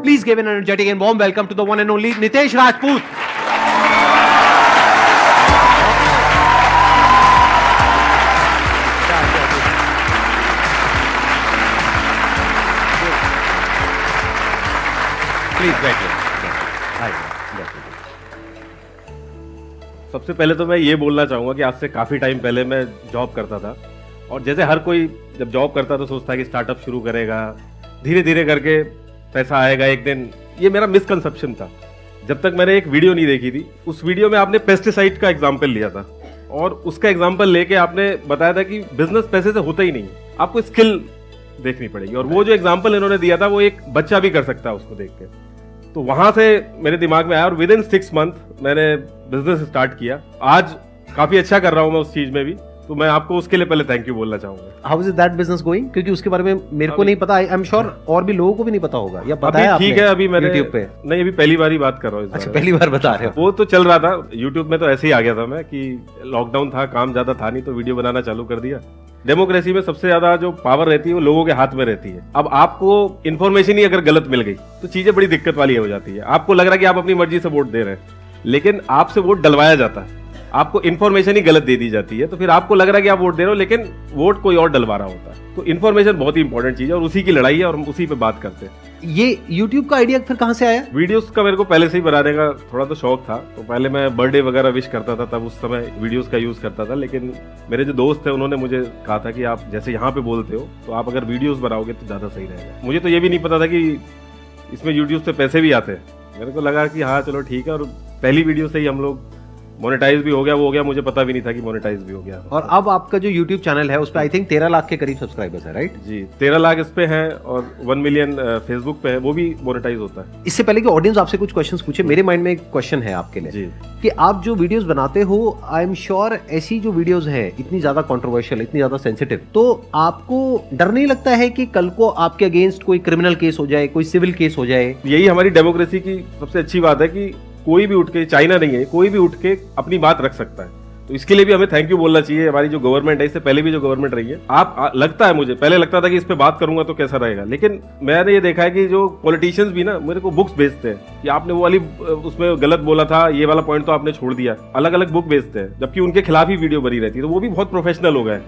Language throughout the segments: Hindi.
Please give an energetic and warm welcome to the one and only Nitesh Rajput. Please बैठिए. सबसे पहले तो मैं ये बोलना चाहूँगा कि आज से काफ़ी टाइम पहले मैं जॉब करता था और जैसे हर कोई जब जॉब करता तो सोचता है कि स्टार्टअप शुरू करेगा, धीरे धीरे करके पैसा आएगा एक दिन. ये मेरा मिसकंसेप्शन था. जब तक मैंने एक वीडियो नहीं देखी थी, उस वीडियो में आपने पेस्टिसाइड का एग्जाम्पल लिया था और उसका एग्जाम्पल लेके आपने बताया था कि बिजनेस पैसे से होता ही नहीं, आपको स्किल देखनी पड़ेगी. और वो जो एग्जाम्पल इन्होंने दिया था वो एक बच्चा भी कर सकता है उसको देख के. तो वहां से मेरे दिमाग में आया और विद इन 6 मंथ मैंने बिजनेस स्टार्ट किया. आज काफी अच्छा कर रहा हूं मैं उस चीज में भी. तो मैं आपको उसके लिए पहले थैंक यू बोलना चाहूंगा. How is that business going? क्योंकि उसके बारे में मेरे को नहीं पता. आई एम श्योर और भी लोगों को भी नहीं पता होगा. या पता है आपने? ठीक है, अभी मैंने YouTube पे नहीं, अभी पहली बार ही बात कर रहा हूँ. अच्छा, पहली बार बता रहे हो. वो तो चल रहा था YouTube में. तो ऐसे ही आ गया था मैं कि लॉकडाउन था, काम ज्यादा था नहीं, तो वीडियो बनाना चालू कर दिया. डेमोक्रेसी में सबसे ज्यादा जो पावर रहती है वो लोगों के हाथ में रहती है. अब आपको इन्फॉर्मेशन ही अगर गलत मिल गई तो चीजें बड़ी दिक्कत वाली हो जाती है. आपको लग रहा है कि आप अपनी मर्जी से वोट दे रहे हैं, लेकिन आपसे वोट डलवाया जाता है. आपको इन्फॉर्मेशन ही गलत दे दी जाती है, तो फिर आपको लग रहा है कि आप वोट दे रहे हो, लेकिन वोट कोई और डलवा रहा होता है. तो इन्फॉर्मेशन बहुत ही इंपॉर्टेंट चीज है और उसी की लड़ाई है और हम उसी पे बात करते हैं. ये YouTube का आइडिया फिर कहाँ से आया? वीडियोस का मेरे को पहले से ही बनाने का थोड़ा तो शौक था. तो पहले मैं बर्थडे वगैरह विश करता था, तब उस समय वीडियोस का यूज करता था. लेकिन मेरे जो दोस्त थे उन्होंने मुझे कहा था कि आप जैसे यहाँ पे बोलते हो तो आप अगर वीडियोस बनाओगे तो ज्यादा सही रहेगा. मुझे तो ये भी नहीं पता था कि इसमें यूट्यूब से पैसे भी आते हैं. मेरे को लगा कि हाँ चलो ठीक है, और पहली वीडियो से ही हम लोग मोनेटाइज भी हो गया. वो हो गया, मुझे पता भी नहीं था कि मोनेटाइज भी हो गया. और अब आपका जो YouTube चैनल है उस पे आई थिंक 13 लाख के करीब सब्सक्राइबर्स है, राइट? जी, 13 लाख इस पे हैं और 1 मिलियन फेसबुक पे है, वो भी मोनेटाइज होता है. इससे पहले कि ऑडियंस आपसे कुछ क्वेश्चंस पूछे, मेरे माइंड में एक क्वेश्चन है आपके लिए जी. कि आप जो वीडियोस बनाते हो, आई एम श्योर ऐसी जो वीडियोस हैं इतनी ज्यादा कंट्रोवर्शियल, इतनी ज्यादा सेंसिटिव, तो आपको डर नहीं लगता है कि कल को आपके अगेंस्ट कोई क्रिमिनल केस हो जाए, कोई सिविल केस हो जाए? यही हमारी डेमोक्रेसी की सबसे अच्छी बात है कि कोई भी उठ के, चाइना नहीं है, कोई भी उठ के अपनी बात रख सकता है. तो इसके लिए भी हमें थैंक यू बोलना चाहिए. हमारी जो गवर्नमेंट है, इससे पहले भी जो गवर्नमेंट रही है, लगता है मुझे पहले लगता था कि इस पे बात करूंगा तो कैसा रहेगा, लेकिन मैंने ये देखा है कि जो पॉलिटिशियंस भी ना मेरे को बुक्स भेजते हैं कि आपने वो वाली उसमें गलत बोला था, ये वाला पॉइंट तो आपने छोड़ दिया. अलग अलग बुक भेजते हैं, जबकि उनके खिलाफ ही वीडियो बनी रहती है. तो वो भी बहुत प्रोफेशनल हो गए.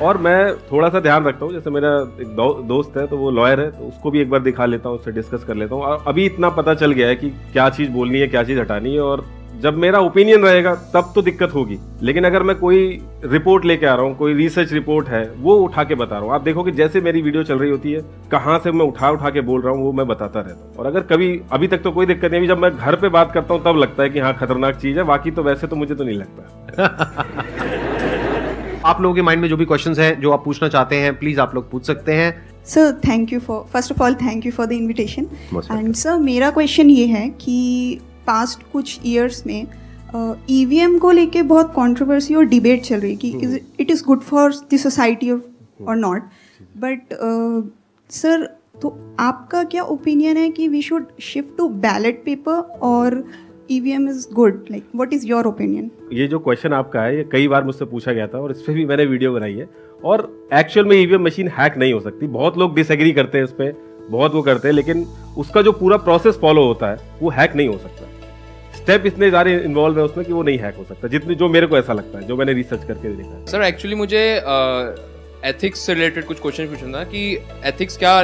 और मैं थोड़ा सा ध्यान रखता हूँ. जैसे मेरा एक दोस्त है तो वो लॉयर है, तो उसको भी एक बार दिखा लेता हूँ, उससे डिस्कस कर लेता हूँ. और अभी इतना पता चल गया है कि क्या चीज बोलनी है, क्या चीज हटानी है. और जब मेरा ओपिनियन रहेगा तब तो दिक्कत होगी, लेकिन अगर मैं कोई रिपोर्ट लेके आ रहा हूँ, कोई रिसर्च रिपोर्ट है, वो उठा के बता रहा हूँ. आप देखो कि जैसे मेरी वीडियो चल रही होती है, कहाँ से मैं उठा के बोल रहा हूँ वो मैं बताता रहता हूँ. और अगर कभी अभी तक तो कोई दिक्कत नहीं, जब मैं घर पे बात करता हूँ तब लगता है कि हाँ खतरनाक चीज है. बाकी तो वैसे तो मुझे तो नहीं लगता. आप लोगों के माइंड में जो भी क्वेश्चंस हैं जो आप पूछना चाहते हैं, प्लीज आप लोग पूछ सकते हैं. Sir thank you for, first of all thank you for the invitation. Most and sir मेरा क्वेश्चन ये है कि पास्ट कुछ ईयर्स में ईवीएम को लेके बहुत कंट्रोवर्सी और डिबेट चल रही है कि it is good for the society और नॉट. बट सर, तो आपका क्या ओपिनियन है कि we should shift to ballot paper और EVM is good? Like, what is your opinion? ये जो क्वेश्चन आपका है, ये कई बार मुझसे पूछा गया था और इस पे भी मैंने वीडियो बनाई है. और एक्चुअल में EVM मशीन हैक नहीं हो सकती. बहुत लोग डिसएग्री करते हैं इस पे, बहुत वो करते हैं, लेकिन उसका जो पूरा प्रोसेस फॉलो होता है वो हैक नहीं हो सकता. स्टेप इतने सारे इन्वॉल्व है उसमें कि वो नहीं हैक हो सकता, जितनी जो मेरे को ऐसा लगता है, जो मैंने रिसर्च करके देखा है. सर एक्चुअली मुझे एथिक्स से रिलेटेड कुछ क्वेश्चन पूछना था कि एथिक्स क्या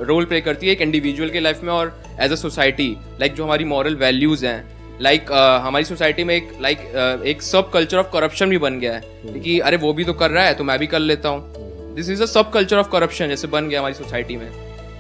रोल प्ले करती है एक इंडिविजुअल के लाइफ में और एज अ सोसाइटी. लाइक जो हमारी मॉरल वैल्यूज हैं, लाइक हमारी सोसाइटी में एक सब कल्चर ऑफ करप्शन भी बन गया है कि अरे वो भी तो कर रहा है तो मैं भी कर लेता हूँ. दिस इज अ सब कल्चर ऑफ करप्शन जैसे बन गया हमारी सोसाइटी में.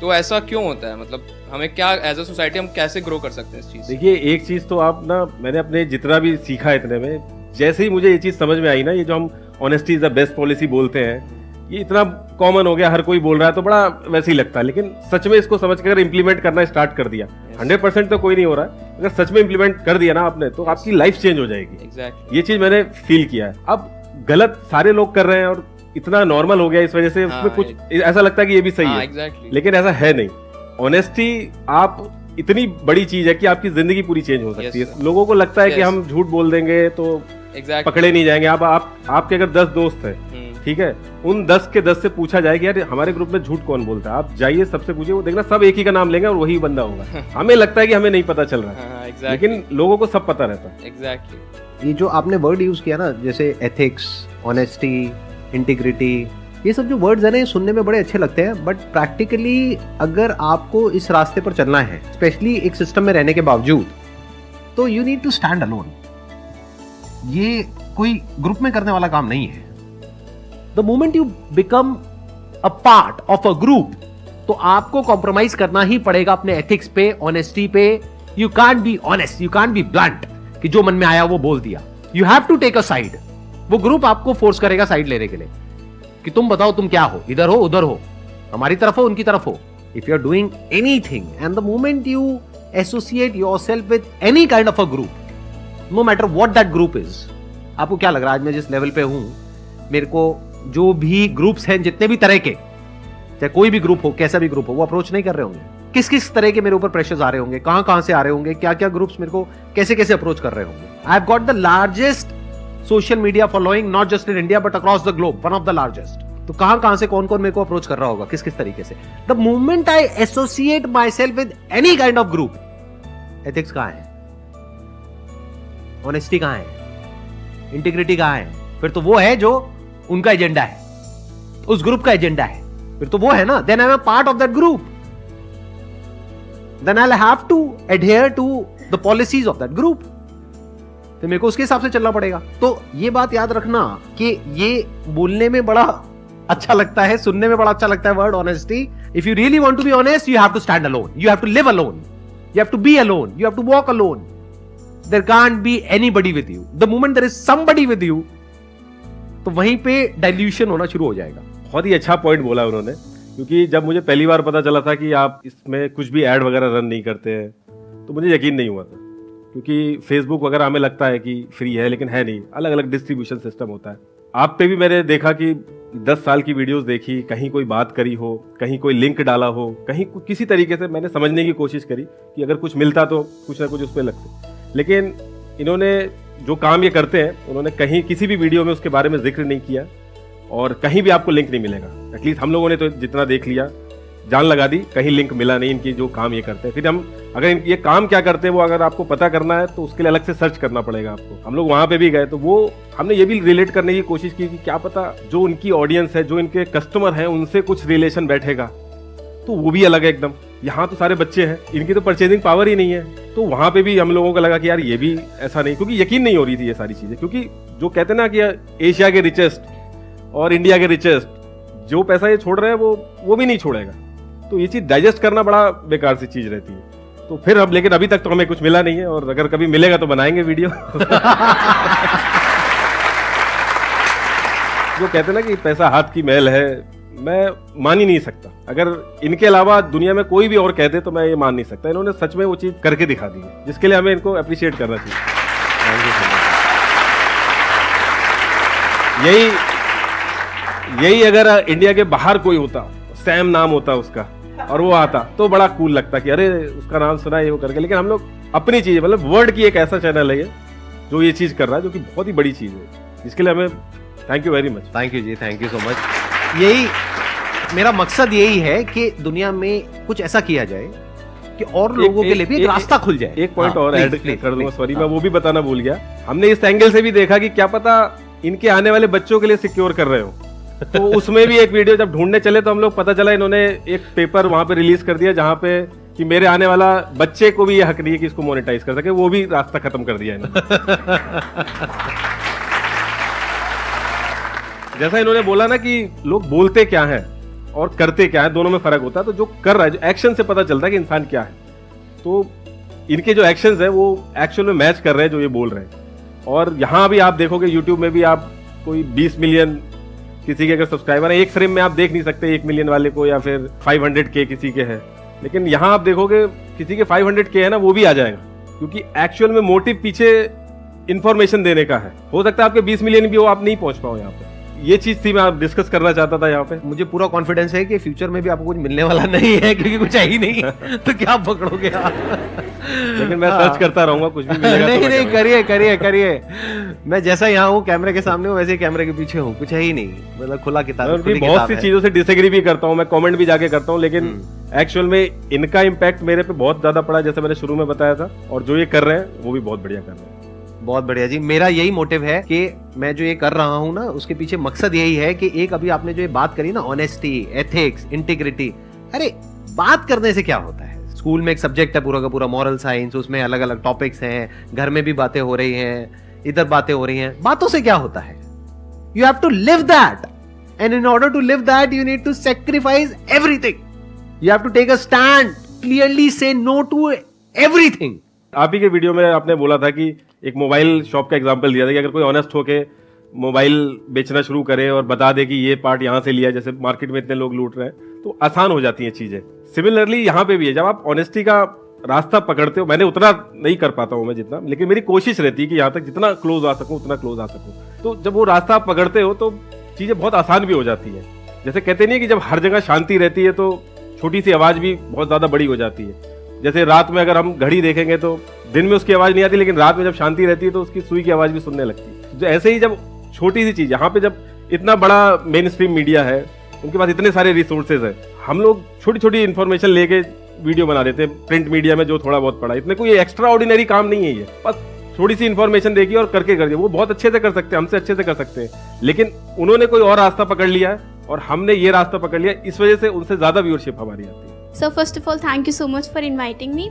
तो ऐसा क्यों होता है? मतलब हमें क्या एज अ सोसाइटी हम कैसे ग्रो कर सकते हैं इस चीज? देखिए, एक चीज तो आप ना, मैंने अपने जितना भी सीखा इतने में, जैसे ही मुझे ये चीज समझ में आई ना, ये जो हम honesty is the best policy बोलते हैं, ये इतना कॉमन हो गया, हर कोई बोल रहा है तो बड़ा वैसे ही लगता है. लेकिन सच में इसको समझ कर इम्प्लीमेंट करना स्टार्ट कर दिया, 100% तो कोई नहीं हो रहा है, अगर सच में इम्प्लीमेंट कर दिया ना आपने तो आपकी लाइफ चेंज हो जाएगी. Exactly. ये चीज मैंने फील किया है. अब गलत सारे लोग कर रहे हैं और इतना नॉर्मल हो गया इस वजह से उसमें कुछ ऐसा लगता है कि ये भी सही है. Exactly. लेकिन ऐसा है नहीं. ऑनेस्टी आप इतनी बड़ी चीज है कि आपकी जिंदगी पूरी चेंज हो सकती है. लोगों को लगता है कि हम झूठ बोल देंगे तो Exactly. पकड़े नहीं जाएंगे। आपके अगर 10 दोस्त हैं, ठीक है, उन 10 के 10 से पूछा जाए कि यार हमारे ग्रुप में झूठ कौन बोलता है, आप जाइए सबसे पूछिए, वो देखना सब एक ही का नाम लेंगे और वही बंदा होगा। हमें लगता है कि हमें नहीं पता चल रहा है, लेकिन लोगों को सब पता रहता है। एग्जैक्टली। ये जो आपने वर्ड यूज किया ना, जैसे एथिक्स, ऑनेस्टी, इंटीग्रिटी, ये सब जो वर्ड्स है ना, ये सुनने में बड़े अच्छे लगते हैं, बट प्रैक्टिकली अगर आपको इस रास्ते पर चलना है, स्पेशली एक सिस्टम में रहने के बावजूद, तो you need to stand alone. ये कोई ग्रुप में करने वाला काम नहीं है। The moment you become a part of a group, तो आपको कॉम्प्रोमाइज करना ही पड़ेगा अपने एथिक्स पे, ऑनेस्टी पे। You can't be honest, you can't be blunt कि जो मन में आया वो बोल दिया। You have to take a side. वो ग्रुप आपको फोर्स करेगा साइड लेने के लिए कि तुम बताओ तुम क्या हो, इधर हो उधर हो, हमारी तरफ हो उनकी तरफ हो। If you are doing anything and the moment you associate yourself with any kind of a group, no matter what that group is, आपको क्या लग रहा है आज मैं जिस लेवल पे हूं, मेरे को जो भी ग्रुप्स हैं, जितने भी तरह के, चाहे कोई भी ग्रुप हो, कैसा भी ग्रुप हो, वो अप्रोच नहीं कर रहे होंगे। किस किस तरह के मेरे ऊपर प्रेशर्स आ रहे होंगे, कहां कहां से आ रहे होंगे, क्या क्या ग्रुप्स मेरे को कैसे कैसे अप्रोच कर रहे होंगे। I have got the largest social media following, not just in India but across the globe, one of the largest. तो कहां कहां से कौन कौन मेरे को अप्रोच कर रहा होगा, किस किस तरीके से। The moment I associate my self with any kind of group, ethics कहां है, ऑनेस्टी कहां है, इंटीग्रिटी कहां है, फिर तो वो है जो उनका एजेंडा है, उस ग्रुप का एजेंडा है, फिर तो वो है ना। Then I am a part of that group, then I have to adhere to the policies of that group, तो मेरे को उसके हिसाब से चलना पड़ेगा। तो ये बात याद रखना कि ये बोलने में बड़ा अच्छा लगता है, सुनने में बड़ा अच्छा लगता है word honesty. If you really want to be honest, you have to stand alone, you have to live alone, you have to be alone, you have to walk alone, there can't be anybody with you. The moment there is somebody with you, तो वहीं पे डाइल्यूशन होना शुरू हो जाएगा। बहुत ही अच्छा पॉइंट बोला उन्होंने, क्योंकि जब मुझे पहली बार पता चला था कि आप इसमें कुछ भी ऐड वगैरह रन नहीं करते हैं, तो मुझे यकीन नहीं हुआ था, क्योंकि फेसबुक वगैरह हमें लगता है कि फ्री है, लेकिन है नहीं, अलग अलग डिस्ट्रीब्यूशन सिस्टम होता है। आप पे भी मैंने देखा कि 10 साल की वीडियोस देखी, कहीं कोई बात करी हो, कहीं कोई लिंक डाला हो, कहीं किसी तरीके से मैंने समझने की कोशिश करी कि अगर कुछ मिलता तो कुछ ना कुछ उस पर लगते, लेकिन इन्होंने जो काम ये करते हैं, उन्होंने कहीं किसी भी वीडियो में उसके बारे में जिक्र नहीं किया और कहीं भी आपको लिंक नहीं मिलेगा। एटलीस्ट हम लोगों ने तो जितना देख लिया, जान लगा दी, कहीं लिंक मिला नहीं इनकी जो काम ये करते हैं। फिर हम अगर ये काम क्या करते हैं वो अगर आपको पता करना है तो उसके लिए अलग से सर्च करना पड़ेगा आपको। हम लोग वहां पे भी गए तो वो हमने ये भी रिलेट करने की कोशिश की कि क्या पता जो उनकी ऑडियंस है, जो इनके कस्टमर हैं, उनसे कुछ रिलेशन बैठेगा, तो वो भी अलग है एकदम। यहाँ तो सारे बच्चे हैं, इनकी तो परचेजिंग पावर ही नहीं है, तो वहां पे भी हम लोगों को लगा कि यार ये भी ऐसा नहीं, क्योंकि यकीन नहीं हो रही थी ये सारी चीजें। क्योंकि जो कहते हैं ना कि एशिया के रिचेस्ट और इंडिया के रिचेस्ट, जो पैसा ये छोड़ रहे हैं वो भी नहीं छोड़ेगा, तो ये चीज डाइजेस्ट करना बड़ा बेकार सी चीज रहती है। तो फिर अब, लेकिन अभी तक तो हमें कुछ मिला नहीं है, और अगर कभी मिलेगा तो बनाएंगे वीडियो। जो कहते हैं ना कि पैसा हाथ की मैल है, मैं मान ही नहीं सकता। अगर इनके अलावा दुनिया में कोई भी और कहते तो मैं ये मान नहीं सकता। इन्होंने सच में वो चीज करके दिखा दी है, जिसके लिए हमें इनको अप्रिशिएट करना चाहिए। यही अगर इंडिया के बाहर कोई होता, सैम नाम होता उसका, और वो आता तो बड़ा कूल लगता कि अरे उसका नाम सुना है वो करके। लेकिन हम लोग अपनी चीज, मतलब वर्ड की एक ऐसा चैनल है ये जो ये चीज कर रहा है, जो कि बहुत ही बड़ी चीज है, जिसके लिए हमें thank you very much. Thank you जी, थैंक यू सो मच। यही मेरा मकसद यही है कि दुनिया में कुछ ऐसा किया जाए कि और लोगों के लिए भी एक रास्ता खुल जाए। एक पॉइंट और ऐड कर दूंगा, सॉरी मैं वो भी बताना भूल गया। हमने इस एंगल से भी देखा कि क्या पता इनके आने वाले बच्चों के लिए सिक्योर कर रहे हो, तो उसमें भी एक वीडियो जब ढूंढने चले तो हम लोग पता चला इन्होंने एक पेपर वहां पे रिलीज कर दिया जहां पे कि मेरे आने वाला बच्चे को भी ये हक नहीं है कि इसको मोनेटाइज कर सके, वो भी रास्ता खत्म कर दिया इन्होंने। जैसा इन्होंने बोला ना कि लोग बोलते क्या हैं और करते क्या है, दोनों में फर्क होता है। तो जो कर रहा है, जो एक्शन से पता चलता है कि इंसान क्या है, तो इनके जो एक्शंस है वो एक्चुअल में मैच कर रहे हैं जो ये बोल रहे हैं। और यहाँ भी आप देखोगे, यूट्यूब में भी आप कोई 20 मिलियन किसी के अगर सब्सक्राइबर है, एक फ्रेम में आप देख नहीं सकते 1 मिलियन वाले को, या फिर 500K किसी के है, लेकिन यहाँ आप देखोगे किसी के 500K है ना, वो भी आ जाएगा, क्योंकि एक्चुअल में मोटिव पीछे इंफॉर्मेशन देने का है। हो सकता है आपके 20 मिलियन भी हो, आप नहीं पहुंच पाओ यहाँ पे, ये चीज थी मैं आप डिस्कस करना चाहता था यहाँ पे। मुझे पूरा कॉन्फिडेंस है कि फ्यूचर में भी आपको कुछ मिलने वाला नहीं है, क्योंकि कुछ है ही नहीं तो क्या पकड़ोगे आप? लेकिन मैं सर्च करता रहूंगा, कुछ भी मिलेगा नहीं तो नहीं, करिए करिए करिए। मैं जैसा यहाँ हूँ कैमरे के सामने हूँ, वैसे ही कैमरे के पीछे हूँ, कुछ है ही नहीं, मतलब खुला किताब, मैं उनकी खुली बहुत किताब सी है। चीजों से डिसएग्री भी करता हूँ, मैं कमेंट भी जाके करता हूँ, लेकिन एक्चुअल में इनका इम्पैक्ट मेरे पे बहुत ज्यादा पड़ा, जैसे मैंने शुरू में बताया था, और जो ये कर रहे हैं वो भी बहुत बढ़िया कर रहे हैं। बहुत बढ़िया जी। मेरा यही मोटिव है कि मैं जो ये कर रहा हूँ ना, उसके पीछे मकसद यही है कि एक अभी आपने जो ये बात करी ना, ऑनेस्टी, एथिक्स, इंटीग्रिटी, अरे बात करने से क्या होता है? स्कूल में एक सब्जेक्ट है पूरा का पूरा मॉरल साइंस, उसमें अलग अलग टॉपिक्स हैं, घर में भी बातें हो रही हैं, इधर बातें हो रही हैं, बातों से क्या होता है? You have to live that, and in order to live that you need to sacrifice everything. You have to take a stand, clearly से नो टू एवरीथिंग। आप ही के वीडियो में आपने बोला था कि एक मोबाइल शॉप का एग्जांपल दिया था कि अगर कोई ऑनेस्ट होके मोबाइल बेचना शुरू करे और बता दे कि ये पार्ट यहाँ से लिया, जैसे मार्केट में इतने लोग लूट रहे हैं, तो आसान हो जाती हैं चीजें। सिमिलरली यहाँ पे भी है, जब आप ऑनेस्टी का रास्ता पकड़ते हो, मैंने उतना नहीं कर पाता हूँ मैं जितना, लेकिन मेरी कोशिश रहती है कि यहाँ तक जितना क्लोज आ सकूँ उतना क्लोज आ सकूँ। तो जब वो रास्ता आप पकड़ते हो तो चीजें बहुत आसान भी हो जाती है। जैसे कहते नहीं है कि जब हर जगह शांति रहती है तो छोटी सी आवाज भी बहुत ज्यादा बड़ी हो जाती है। जैसे रात में अगर हम घड़ी देखेंगे तो दिन में उसकी आवाज नहीं आती, लेकिन रात में जब शांति रहती है तो उसकी सुई की आवाज भी सुनने लगती है। जो ऐसे ही जब छोटी सी चीज, यहाँ पे जब इतना बड़ा मेन स्ट्रीम मीडिया है, उनके पास इतने सारे रिसोर्सेज है, हम लोग छोटी छोटी इन्फॉर्मेशन लेके वीडियो बना देते हैं। प्रिंट मीडिया में जो थोड़ा बहुत पड़ा, इतने कोई एक्स्ट्रा ऑर्डिनरी काम नहीं है ये, बस थोड़ी सी इन्फॉर्मेशन देखी और करके कर दिया। वो बहुत अच्छे से कर सकते हैं, हमसे अच्छे से कर सकते हैं, लेकिन उन्होंने कोई और रास्ता पकड़ लिया है और हमने ये रास्ता पकड़ लिया, इस वजह से उनसे ज्यादा व्यूअरशिप हमारी आती है। So first of all, thank you so much for inviting me.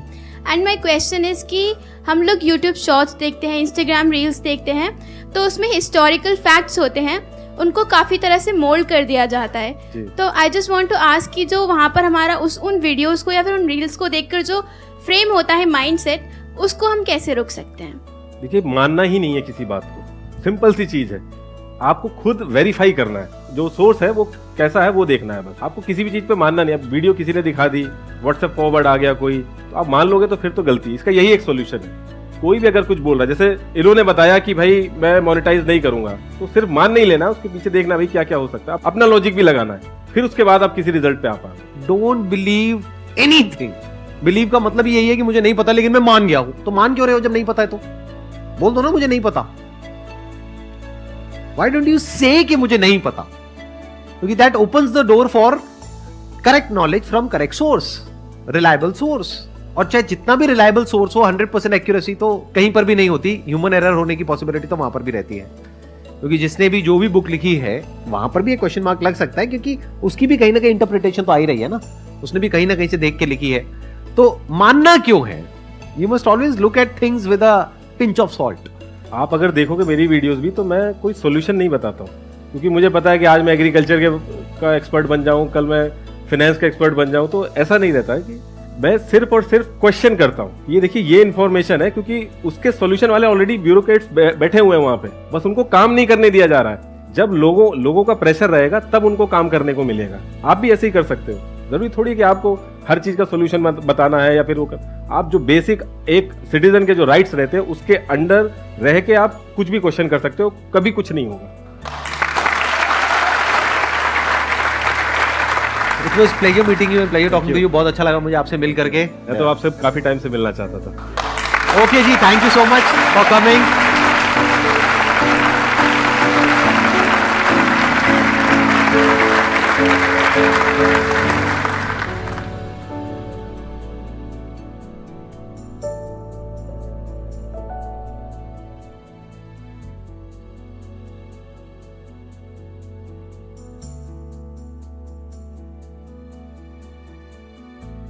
And my question is कि हम लोग YouTube Shorts देखते हैं, Instagram Reels देखते हैं, तो उसमें historical facts होते हैं, उनको काफ़ी तरह से मोल्ड कर दिया जाता है। तो I just want to ask कि जो वहाँ पर हमारा उन वीडियोस को या फिर उन रील्स को देखकर जो फ्रेम होता है माइंडसेट, उसको हम कैसे रोक सकते हैं? देखिए, मानना ही नहीं है किसी बात को, सिंपल सी चीज है, आपको खुद वेरीफाई करना है, जो सोर्स है वो कैसा है वो देखना है बस। आपको किसी भी चीज पे मानना नहीं। अब वीडियो किसी ने दिखा दी, व्हाट्सएप फॉरवर्ड आ गया कोई, तो आप मान लोगे तो फिर तो गलती। इसका यही एक सोल्यूशन है। कोई भी अगर कुछ बोल रहा है, जैसे इन्होंने बताया कि भाई मैं मोनेटाइज नहीं करूंगा, तो सिर्फ मान नहीं लेना, उसके पीछे देखना भाई क्या क्या हो सकता है, अपना लॉजिक भी लगाना है, फिर उसके बाद आप किसी रिजल्ट पे आ पाए। Don't believe anything. बिलीव का मतलब यही है कि मुझे नहीं पता लेकिन मैं मान गया हूं। तो मान क्यों रहे हो जब नहीं पता है? तो बोल दो ना मुझे नहीं पता। Why don't you say कि मुझे नहीं पता? क्योंकि that opens the door for correct knowledge from correct source, reliable source। और चाहे जितना भी reliable source हो, 100% accuracy तो कहीं पर भी नहीं होती, human error होने की possibility तो वहां पर भी रहती है। क्योंकि जिसने भी जो भी बुक लिखी है वहां पर भी एक क्वेश्चन मार्क लग सकता है, क्योंकि उसकी भी कहीं ना कहीं इंटरप्रिटेशन तो आ ही रही है ना, उसने भी कहीं ना कहीं से देख के लिखी है। तो मानना क्यों है? You must always look at things with a pinch of salt। आप अगर देखोगे मेरी वीडियोस भी, तो मैं कोई सोल्यूशन नहीं बताता हूँ, क्योंकि मुझे पता है कि आज मैं एग्रीकल्चर का एक्सपर्ट बन जाऊँ, कल मैं फाइनेंस का एक्सपर्ट बन जाऊँ, तो ऐसा नहीं रहता है कि मैं सिर्फ और सिर्फ क्वेश्चन करता हूँ। ये देखिए, ये इन्फॉर्मेशन है, क्योंकि उसके सोल्यूशन वाले ऑलरेडी ब्यूरोक्रेट्स बैठे हुए हैं वहां पे, बस उनको काम नहीं करने दिया जा रहा है। जब लोगों का प्रेशर रहेगा तब उनको काम करने को मिलेगा। आप भी ऐसे ही कर सकते हो। जरूरी थोड़ी है कि आपको हर चीज का सोल्यूशन बताना है, या फिर आप जो बेसिक एक सिटीजन के जो राइट्स रहते हैं उसके अंडर रह के आप कुछ भी क्वेश्चन कर सकते हो, कभी कुछ नहीं होगा। It was pleasure meeting you and pleasure talking to you। बहुत अच्छा लगा मुझे आपसे मिल करके। मैं तो आपसे काफी टाइम से मिलना चाहता था। ओके जी, thank you so much for coming.